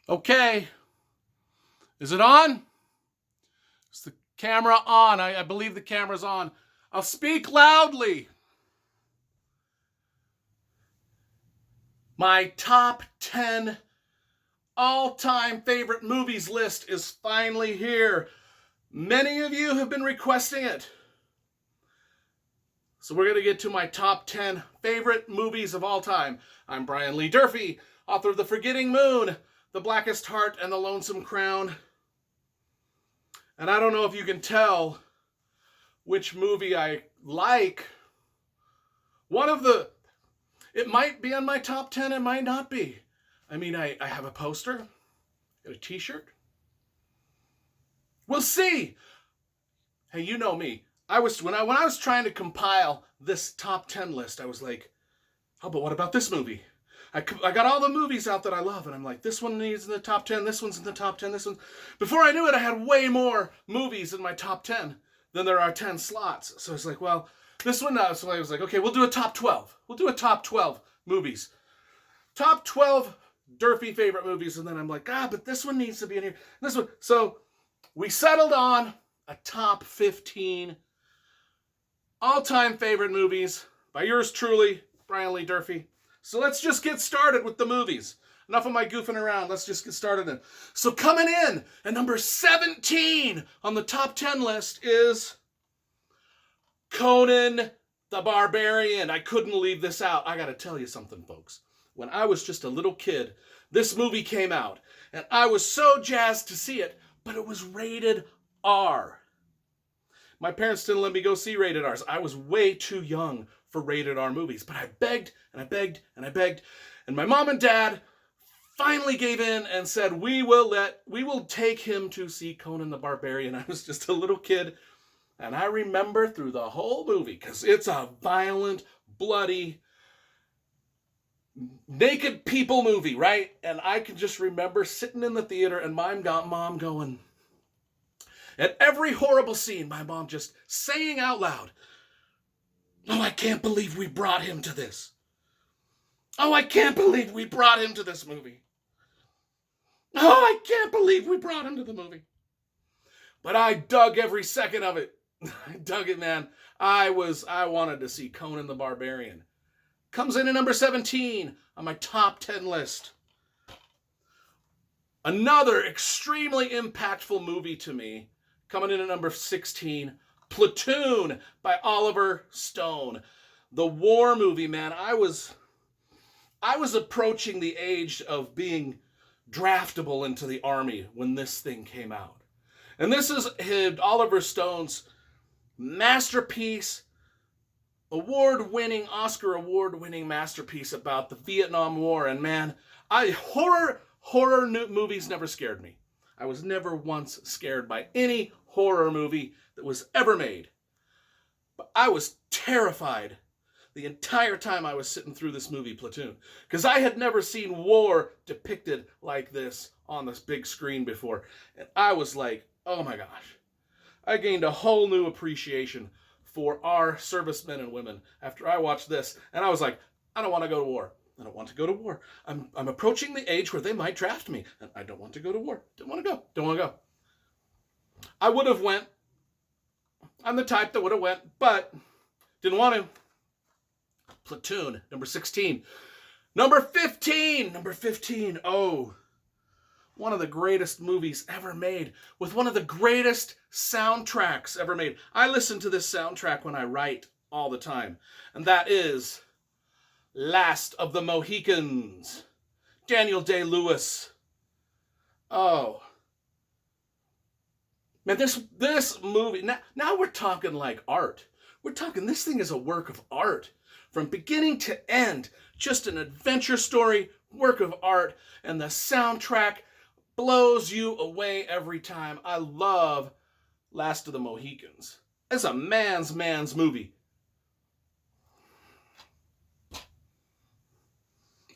Okay, is it on? Is the camera on? I believe the camera's on. I'll speak loudly. My top 10 all-time favorite movies list is finally here. Many of you have been requesting it. So we're going to get to my top 10 favorite movies of all time. I'm Brian Lee Durfee, author of The Forgetting Moon, The Blackest Heart, and The Lonesome Crown. And I don't know if you can tell which movie I like. It might be on my top 10, it might not be. I mean, I have a poster, got a t-shirt. We'll see. Hey, you know me. When I was trying to compile this top 10 list, I was like, oh, but what about this movie? I got all the movies out that I love, and I'm like, this one is in the top 10, this one's in the top 10, this one. Before I knew it, I had way more movies in my top 10 than there are 10 slots. So I was like, well, this one, so I was like, okay, we'll do a top 12. We'll do a top 12 movies. Top 12 Durfee favorite movies, and then I'm like, but this one needs to be in here. This one. So we settled on a top 15 all-time favorite movies by yours truly, Brian Lee Durfee. So let's just get started with the movies. Enough of my goofing around. Let's just get started. So coming in at number 17 on the top 10 list is Conan the Barbarian. I couldn't leave this out. I got to tell you something, folks. When I was just a little kid, this movie came out, and I was so jazzed to see it, but it was rated R. My parents didn't let me go see rated R's. I was way too young for rated R movies, but I begged and I begged and I begged, and my mom and dad finally gave in and said, we will take him to see Conan the Barbarian. I was just a little kid, and I remember through the whole movie, because it's a violent, bloody, naked people movie, right? And I can just remember sitting in the theater and my mom going, at every horrible scene, my mom just saying out loud, oh, I can't believe we brought him to this. Oh, I can't believe we brought him to this movie. Oh, I can't believe we brought him to the movie. But I dug every second of it. I dug it, man. I wanted to see Conan the Barbarian. Comes in at number 17 on my top 10 list. Another extremely impactful movie to me, coming in at number 16, Platoon by Oliver Stone. The war movie, man. I was approaching the age of being draftable into the Army when this thing came out. And this is Oliver Stone's masterpiece, Oscar award-winning masterpiece about the Vietnam War. And man, horror movies never scared me. I was never once scared by any horror movie that was ever made. But I was terrified the entire time I was sitting through this movie, Platoon, because I had never seen war depicted like this on this big screen before. And I was like, oh my gosh. I gained a whole new appreciation for our servicemen and women after I watched this. And I was like, I don't want to go to war. I don't want to go to war. I'm approaching the age where they might draft me, and I don't want to go to war. Don't want to go. I would have went. I'm the type that would have went, but didn't want to. Platoon, number 16. Number 15. Oh, one of the greatest movies ever made, with one of the greatest soundtracks ever made. I listen to this soundtrack when I write all the time, and that is Last of the Mohicans. Daniel Day-Lewis. Oh. Man, this movie, now we're talking like art. We're talking, this thing is a work of art. From beginning to end, just an adventure story, work of art, and the soundtrack blows you away every time. I love Last of the Mohicans. It's a man's movie.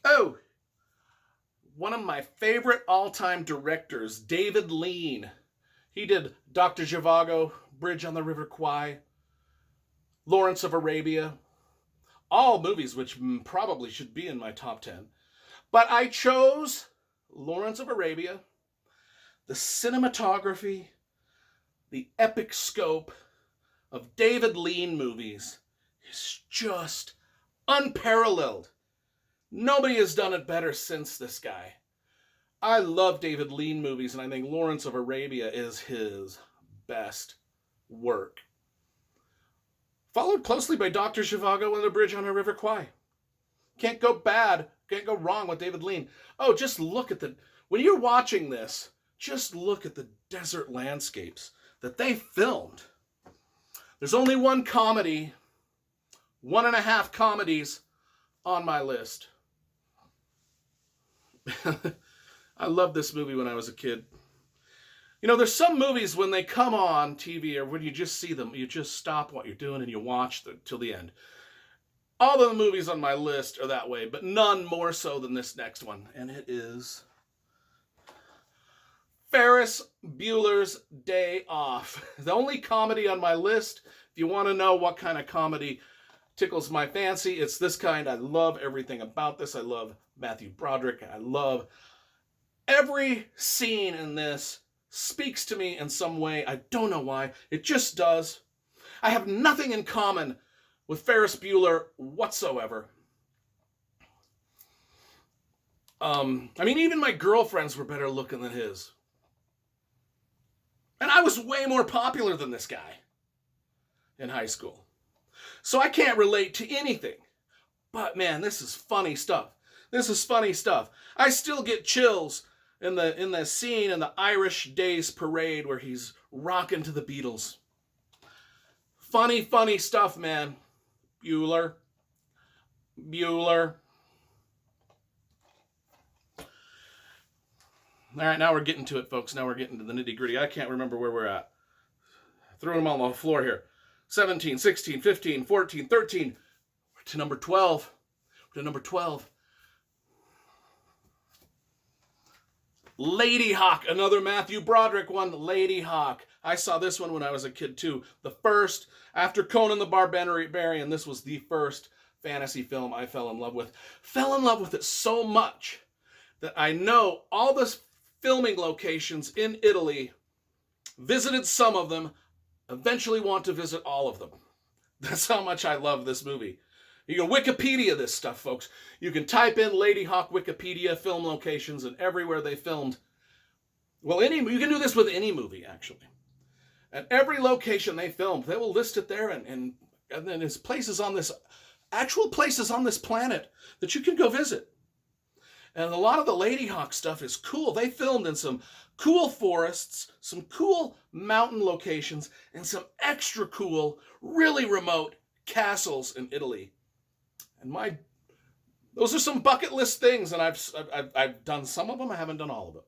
Oh, one of my favorite all-time directors, David Lean. He did Dr. Zhivago, Bridge on the River Kwai, Lawrence of Arabia. All movies which probably should be in my top 10. But I chose Lawrence of Arabia, the cinematography, the epic scope of David Lean movies is just unparalleled. Nobody has done it better since this guy. I love David Lean movies, and I think Lawrence of Arabia is his best work. Followed closely by Dr. Zhivago and The Bridge on a River Kwai. Can't go wrong with David Lean. Oh, just look at when you're watching this, just look at the desert landscapes that they filmed. There's only one comedy, 1.5 comedies on my list. I loved this movie when I was a kid. You know, there's some movies when they come on TV or when you just see them, you just stop what you're doing and you watch till the end. All the movies on my list are that way, but none more so than this next one. And it is Ferris Bueller's Day Off. The only comedy on my list. If you want to know what kind of comedy tickles my fancy, it's this kind. I love everything about this. I love Matthew Broderick. I love every scene in this. Speaks to me in some way. I don't know why. It just does. I have nothing in common with Ferris Bueller whatsoever. Even my girlfriends were better looking than his. And I was way more popular than this guy in high school. So I can't relate to anything. But man, this is funny stuff. This is funny stuff. I still get chills in the scene in the Irish Days Parade where he's rocking to the Beatles. Funny, funny stuff, man. Bueller. All right, now we're getting to it, folks. Now we're getting to the nitty-gritty. I can't remember where we're at. Throwing them all on the floor here. 17, 16, 15, 14, 13. We're to number 12. We're to number 12. Lady Hawk, another Matthew Broderick one. Lady Hawk. I saw this one when I was a kid too. The first, after Conan the Barbarian, this was the first fantasy film I fell in love with. Fell in love with it so much that I know all the filming locations in Italy, visited some of them, eventually want to visit all of them. That's how much I love this movie. You can Wikipedia this stuff, folks. You can type in Lady Hawk Wikipedia film locations and everywhere they filmed. Well, you can do this with any movie, actually. At every location they filmed, they will list it there, and then there's places on this, actual places on this planet that you can go visit. And a lot of the Lady Hawk stuff is cool. They filmed in some cool forests, some cool mountain locations, and some extra cool, really remote castles in Italy. And those are some bucket list things, and I've done some of them. I haven't done all of them.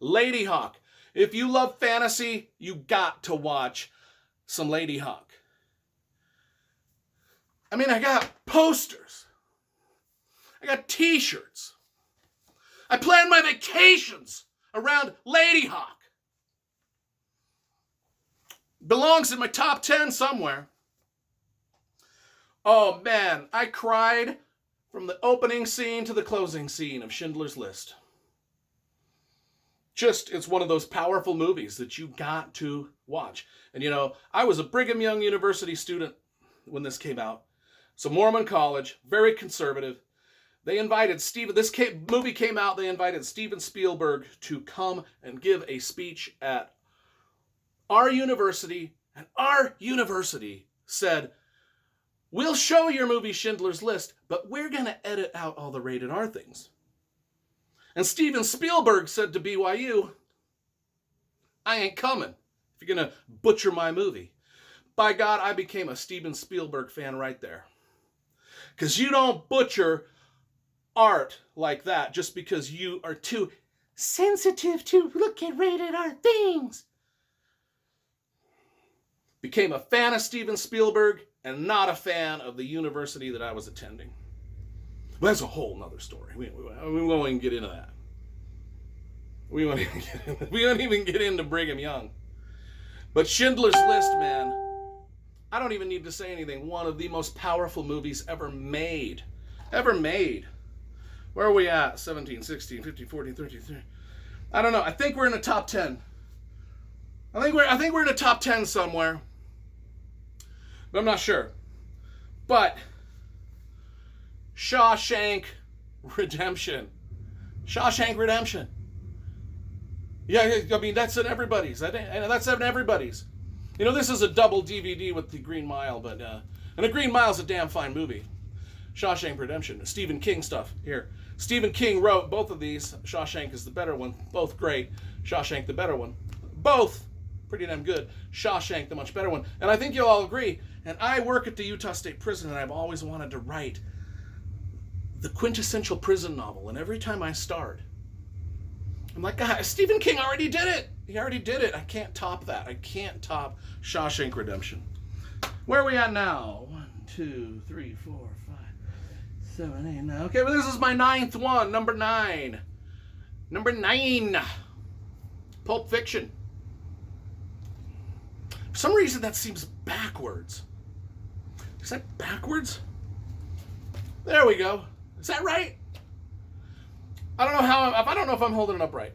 Lady Hawk. If you love fantasy, you got to watch some Lady Hawk. I got posters. I got t-shirts. I plan my vacations around Lady Hawk. Belongs in my top 10 somewhere. Oh man, I cried from the opening scene to the closing scene of Schindler's List. It's one of those powerful movies that you got to watch. And I was a Brigham Young University student when this came out. So Mormon college, very conservative. They invited movie came out, they invited Steven Spielberg to come and give a speech at our university. And our university said, we'll show your movie Schindler's List, but we're going to edit out all the rated R things. And Steven Spielberg said to BYU, I ain't coming if you're going to butcher my movie. By God, I became a Steven Spielberg fan right there. Because you don't butcher art like that just because you are too sensitive to look at rated R things. Became a fan of Steven Spielberg and not a fan of the university that I was attending. Well, that's a whole nother story. We won't even get into that. We won't even get into Brigham Young. But Schindler's List, man, I don't even need to say anything. One of the most powerful movies ever made. Where are we at? 17, 16, 15, 14, 13. I don't know. I think we're in the top 10. I think we're in the top 10 somewhere. But I'm not sure. But Shawshank Redemption. Shawshank Redemption. Yeah, I mean, that's in everybody's. That's in everybody's. You know, this is a double DVD with the Green Mile, but and the Green Mile's a damn fine movie. Shawshank Redemption. Stephen King stuff here. Stephen King wrote both of these. Shawshank is the better one. Both great. Shawshank the better one. Both pretty damn good. Shawshank the much better one. And I think you'll all agree. And I work at the Utah State Prison, and I've always wanted to write the quintessential prison novel. And every time I start, I'm like, God, Stephen King already did it. He already did it. I can't top that. I can't top Shawshank Redemption. Where are we at now? 1, 2, 3, 4, 5, 7, 8, 9. Okay, well, this is my 9th one. Number 9. Number 9. Pulp Fiction. For some reason, that seems backwards. Is that backwards? There we go. Is that right? I don't know if I'm holding it up right.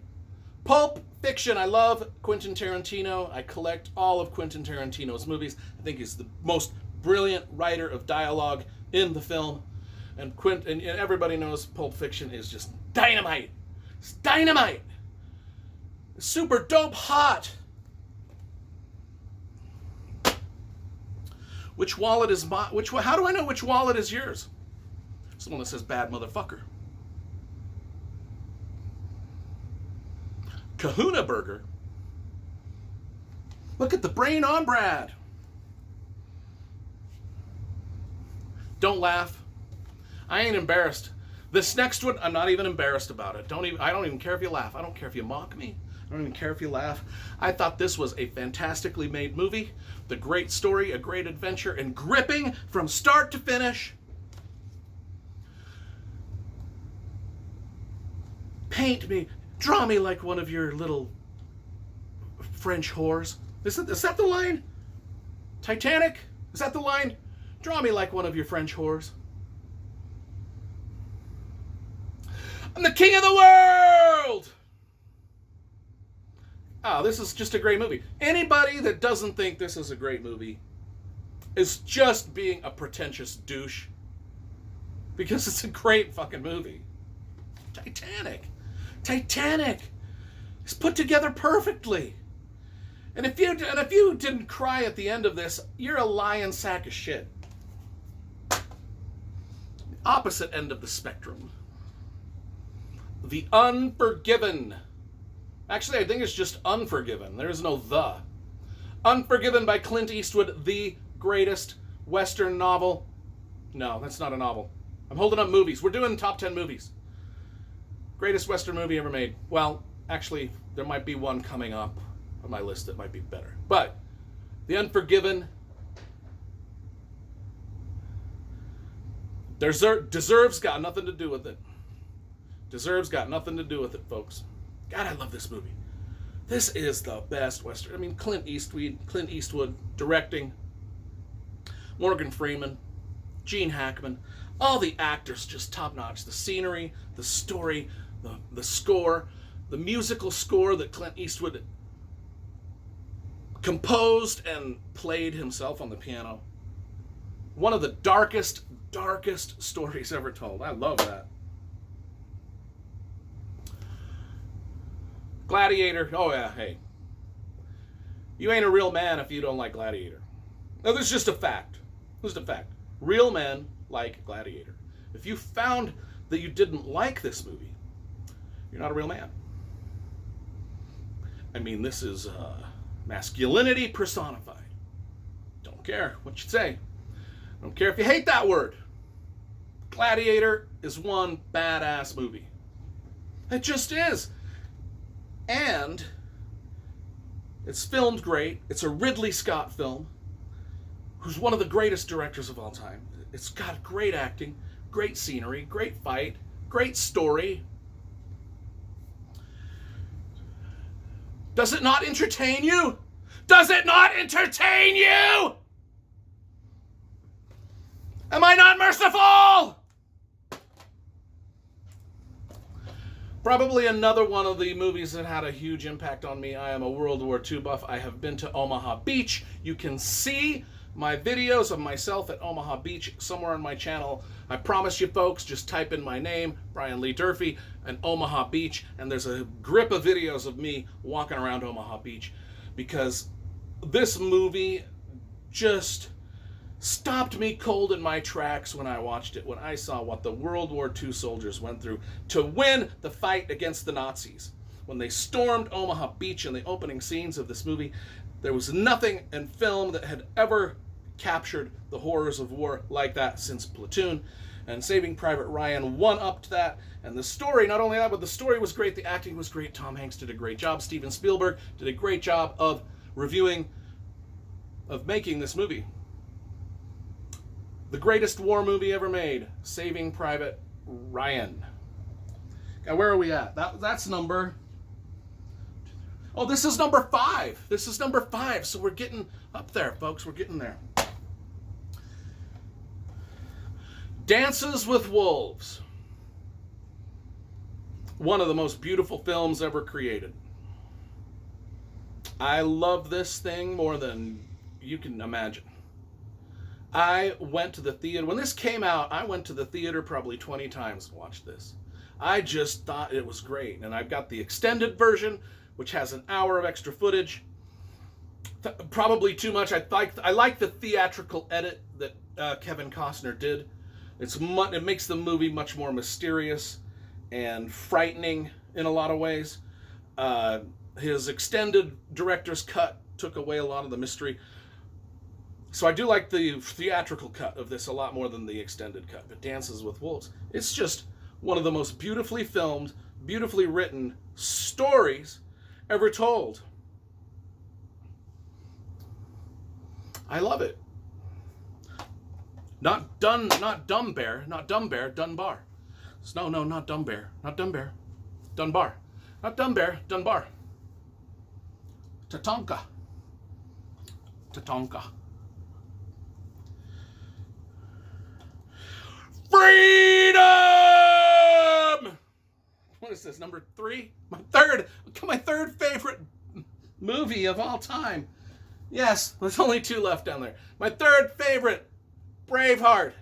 Pulp Fiction. I love Quentin Tarantino. I collect all of Quentin Tarantino's movies. I think he's the most brilliant writer of dialogue in the film. And everybody knows Pulp Fiction is just dynamite. It's dynamite. It's super dope hot. Which wallet is my? How do I know which wallet is yours? It's the one that says "bad motherfucker." Kahuna Burger. Look at the brain on Brad. Don't laugh. I ain't embarrassed. This next one, I'm not even embarrassed about it. I don't even care if you laugh. I don't care if you mock me. I don't even care if you laugh. I thought this was a fantastically made movie. The great story, a great adventure, and gripping from start to finish. Paint me. Draw me like one of your little French whores. Is that the line? Titanic? Is that the line? Draw me like one of your French whores. I'm the king of the world! Oh, this is just a great movie. Anybody that doesn't think this is a great movie is just being a pretentious douche. Because it's a great fucking movie. Titanic. Titanic is put together perfectly. And if you didn't cry at the end of this, you're a lying sack of shit. Opposite end of the spectrum. The Unforgiven. Actually, I think it's just Unforgiven. There's no the. Unforgiven by Clint Eastwood, the greatest Western novel. No, that's not a novel. I'm holding up movies. We're doing top 10 movies. Greatest Western movie ever made. Well, actually, there might be one coming up on my list that might be better. But The Unforgiven deserves got nothing to do with it. Deserves got nothing to do with it, folks. God, I love this movie. This is the best Western. I mean, Clint Eastwood directing. Morgan Freeman, Gene Hackman, all the actors just top notch. The scenery, the story, the score, the musical score that Clint Eastwood composed and played himself on the piano. One of the darkest stories ever told. I love that. Gladiator. Oh yeah, hey. You ain't a real man if you don't like Gladiator. No, this is just a fact. This is a fact. Real men like Gladiator. If you found that you didn't like this movie, you're not a real man. I mean, this is masculinity personified. Don't care what you say. Don't care if you hate that word. Gladiator is one badass movie. It just is. And it's filmed great. It's a Ridley Scott film, who's one of the greatest directors of all time. It's got great acting, great scenery, great fight, great story. Does it not entertain you? Does it not entertain you? Am I not merciful? Probably another one of the movies that had a huge impact on me. I am a World War II buff. I have been to Omaha Beach. You can see my videos of myself at Omaha Beach somewhere on my channel. I promise you folks, just type in my name, Brian Lee Durfee, and Omaha Beach, and there's a grip of videos of me walking around Omaha Beach, because this movie just stopped me cold in my tracks when I watched it, when I saw what the World War II soldiers went through to win the fight against the Nazis. When they stormed Omaha Beach in the opening scenes of this movie, there was nothing in film that had ever captured the horrors of war like that since Platoon, and Saving Private Ryan one-upped that. And the story, not only that, but the story was great, the acting was great, Tom Hanks did a great job, Steven Spielberg did a great job of making this movie. The greatest war movie ever made, Saving Private Ryan. Now, where are we at? That's number... Oh, this is number 5. This is number 5, so we're getting up there, folks. We're getting there. Dances with Wolves. One of the most beautiful films ever created. I love this thing more than you can imagine. I went to the theater. When this came out, I went to the theater probably 20 times and watched this. I just thought it was great. And I've got the extended version, which has an hour of extra footage. Probably too much. I like the theatrical edit that Kevin Costner did. It makes the movie much more mysterious and frightening in a lot of ways. His extended director's cut took away a lot of the mystery. So I do like the theatrical cut of this a lot more than the extended cut. But Dances with Wolves, it's just one of the most beautifully filmed, beautifully written stories ever told. I love it. Not Dumb Bear, Dunbar. No, not Dumb Bear, not Dumb Bear, Dunbar. Not Dumb Bear, Dunbar. Tatanka. Freedom! What is this, number 3? My third favorite movie of all time. Yes, there's only 2 left down there. My third favorite, Braveheart.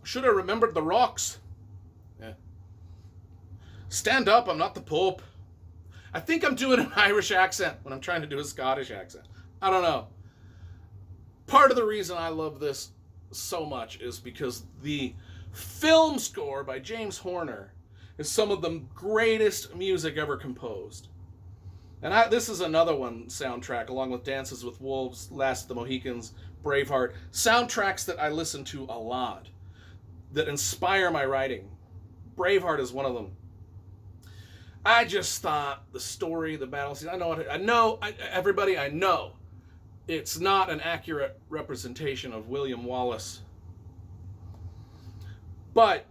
Should have remembered the rocks. Yeah. Stand up, I'm not the Pope. I think I'm doing an Irish accent when I'm trying to do a Scottish accent. I don't know. Part of the reason I love this so much is because the film score by James Horner is some of the greatest music ever composed. And this is another one soundtrack, along with Dances with Wolves, Last of the Mohicans, Braveheart. Soundtracks that I listen to a lot, that inspire my writing. Braveheart is one of them. I just thought the story, the battle scene, I know it's not an accurate representation of William Wallace. But,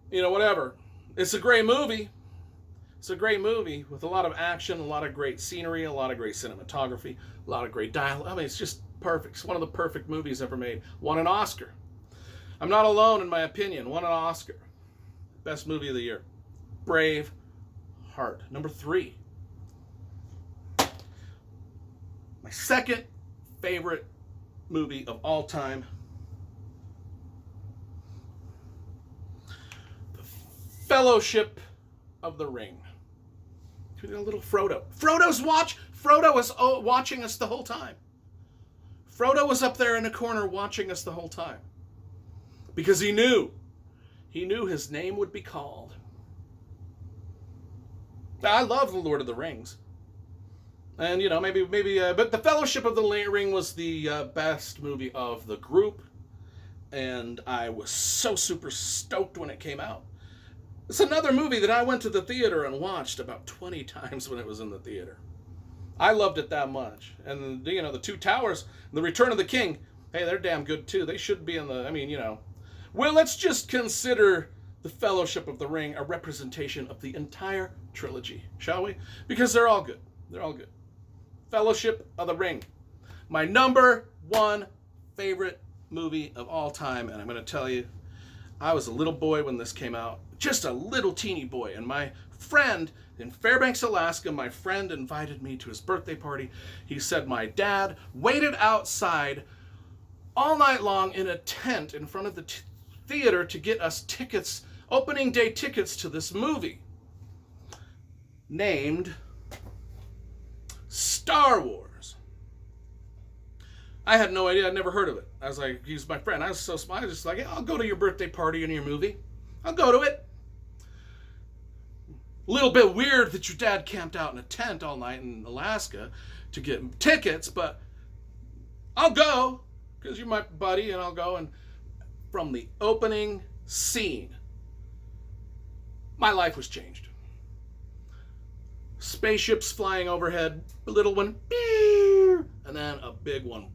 whatever. It's a great movie. It's a great movie with a lot of action, a lot of great scenery, a lot of great cinematography, a lot of great dialogue. I mean, it's just perfect. It's one of the perfect movies ever made. Won an Oscar. I'm not alone in my opinion. Won an Oscar. Best movie of the year. Braveheart. Number 3. My second favorite movie of all time. The Fellowship of the Ring. A little Frodo. Frodo was watching us the whole time. Frodo was up there in the corner watching us the whole time. Because he knew his name would be called. I love The Lord of the Rings. And, but The Fellowship of the Ring was the best movie of the group. And I was so super stoked when it came out. It's another movie that I went to the theater and watched about 20 times when it was in the theater. I loved it that much. And, the Two Towers, The Return of the King, hey, they're damn good too. They should be in the, Well, let's just consider The Fellowship of the Ring a representation of the entire trilogy, shall we? Because they're all good. They're all good. Fellowship of the Ring. My number 1 favorite movie of all time. And I'm going to tell you, I was a little boy when this came out, just a little teeny boy, and my friend in Fairbanks, Alaska, my friend invited me to his birthday party. He said my dad waited outside all night long in a tent in front of the theater to get us tickets, opening day tickets to this movie named Star Wars. I had no idea. I'd never heard of it. I was like, he's my friend. I was so smart. I was just like, yeah, I'll go to your birthday party and your movie. I'll go to it. A little bit weird that your dad camped out in a tent all night in Alaska to get tickets, but I'll go because you're my buddy, and I'll go. And from the opening scene, my life was changed. Spaceships flying overhead, a little one, and then a big one.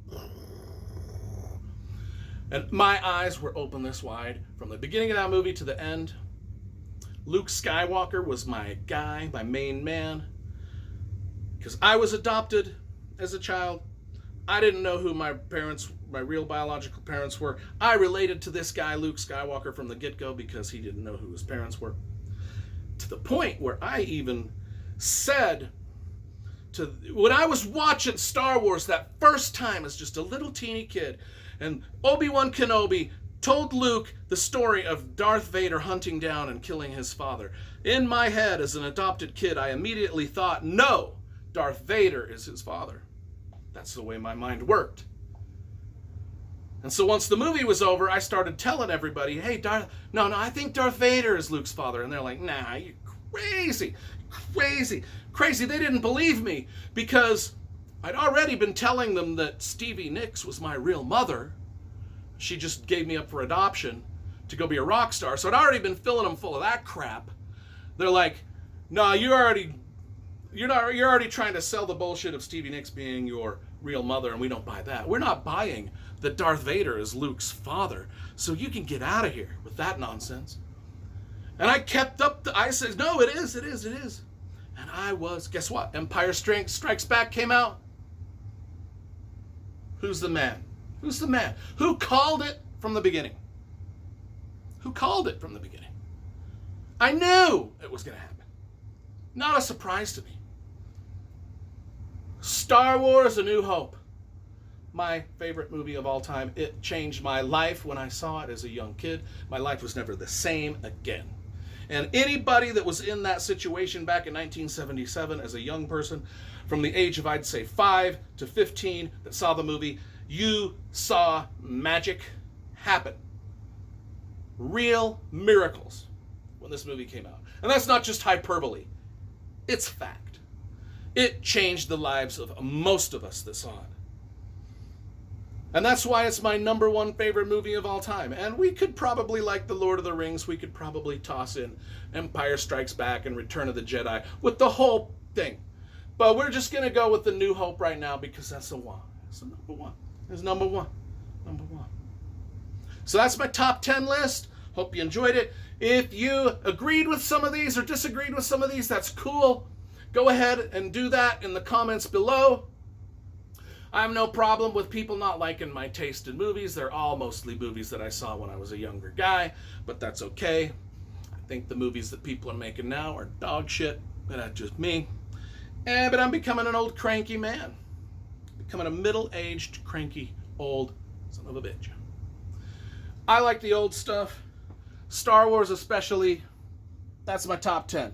And my eyes were open this wide from the beginning of that movie to the end. Luke Skywalker was my guy, my main man, because I was adopted as a child. I didn't know who my parents, my real biological parents were. I related to this guy, Luke Skywalker, from the get-go because he didn't know who his parents were. To the point where I even said when I was watching Star Wars that first time as just a little teeny kid, and Obi-Wan Kenobi told Luke the story of Darth Vader hunting down and killing his father. In my head, as an adopted kid, I immediately thought, no, Darth Vader is his father. That's the way my mind worked. And so once the movie was over, I started telling everybody, hey, no, I think Darth Vader is Luke's father. And they're like, nah, you're crazy. They didn't believe me because I'd already been telling them that Stevie Nicks was my real mother. She just gave me up for adoption to go be a rock star. So I'd already been filling them full of that crap. They're like, no, you're already trying to sell the bullshit of Stevie Nicks being your real mother, and we don't buy that. We're not buying that Darth Vader is Luke's father. So you can get out of here with that nonsense. And I kept up I said, no, it is. And I was, guess what? Empire Strikes Back came out. Who's the man? Who called it from the beginning? I knew it was going to happen. Not a surprise to me. Star Wars: A New Hope. My favorite movie of all time. It changed my life when I saw it as a young kid. My life was never the same again. And anybody that was in that situation back in 1977 as a young person, from the age of, I'd say, 5 to 15, that saw the movie, you saw magic happen. Real miracles when this movie came out. And that's not just hyperbole. It's fact. It changed the lives of most of us that saw it. And that's why it's my number one favorite movie of all time. And we could probably, like The Lord of the Rings, we could probably toss in Empire Strikes Back and Return of the Jedi with the whole thing. But we're just going to go with The New Hope right now because that's the one. It's the number one. It's number one. So that's my top 10 list. Hope you enjoyed it. If you agreed with some of these or disagreed with some of these, that's cool. Go ahead and do that in the comments below. I have no problem with people not liking my taste in movies. They're all mostly movies that I saw when I was a younger guy, but that's okay. I think the movies that people are making now are dog shit, but that's just me. But I'm becoming an old cranky man. Becoming a middle-aged, cranky, old son of a bitch. I like the old stuff. Star Wars especially. That's my top 10.